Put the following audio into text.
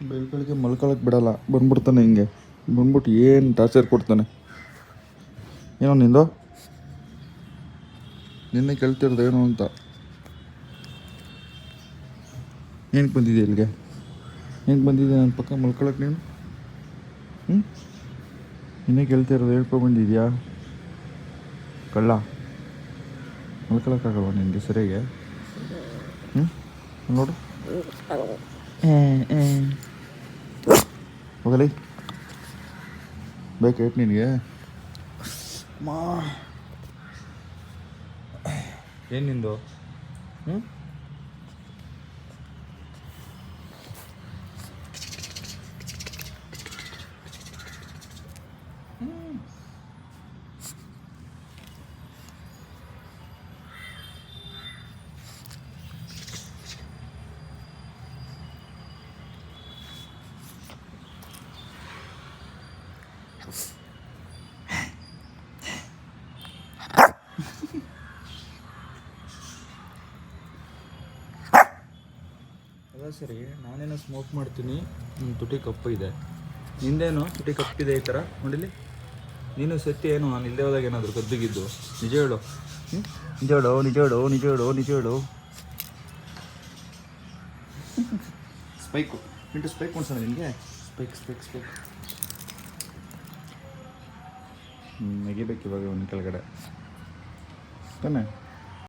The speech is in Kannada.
ಬೆಳಗ್ಗೆ ಮಲ್ಕೊಳಕ್ಕೆ ಬಿಡಲ್ಲ, ಬಂದ್ಬಿಡ್ತಾನೆ ಹಿಂಗೆ. ಬಂದ್ಬಿಟ್ಟು ಏನು ಟಾರ್ಚರ್ ಕೊಡ್ತಾನೆ. ಏನೋ ನಿಂದು ನಿನ್ನೆ ಕೇಳ್ತಿರೋದು ಏನು ಅಂತ. ಏನಕ್ಕೆ ಬಂದಿದ್ಯಾ ಇಲ್ಲಿಗೆ? ಏನಕ್ಕೆ ಬಂದಿದ್ಯಾ ನನ್ನ ಪಕ್ಕ ಮಲ್ಕೊಳಕ್ಕೆ ನೀನು? ನಿನ್ನೆ ಕೇಳ್ತಿರೋದು ಹೇಳ್ಕೊ ಬಂದಿದ್ಯಾ ಕಳ್ಳ? ಮಲ್ಕೊಳಕ್ಕಾಗಲ್ವ ನಿನಗೆ ಸರಿಯಾಗೆ? ನೋಡು ಹೋಗಲಿ ಬೇಕಾಯ್ತು ನಿನಗೆ? ಏನು ನಿಂದು? ಅದ ಸರಿ, ನಾನೇನೋ ಸ್ಮೋಕ್ ಮಾಡ್ತೀನಿ, ತುಟಿ ಕಪ್ಪು ಇದೆ. ನಿಂದೇನು ತುಟಿ ಕಪ್ಪಿದೆ ಈ ಥರ ನೋಡಿಲಿ. ನೀನು ಸತ್ಯ ಏನು ನಾನು ಇಲ್ಲದೆ ಹೋದಾಗ ಏನಾದರೂ ಗದ್ದುಗಿದ್ದು? ನಿಜ ಹೇಳು. ನಿಜ ಹೇಳು, ನಿಜ ಹೇಳು, ನಿಜ ಹೇಳು, ನಿಜ ಹೇಳು. ಸ್ಪೈಕು ಇಂಟು ಸ್ಪೈಕ್ ಮಾಡ್ಸೋಣ ನಿನಗೆ. ಸ್ಪೈಕ್ ನೆಗಿಬೇಕು ಇವಾಗ ಒಂದು ಕೆಳಗಡೆ ತಾನೆ.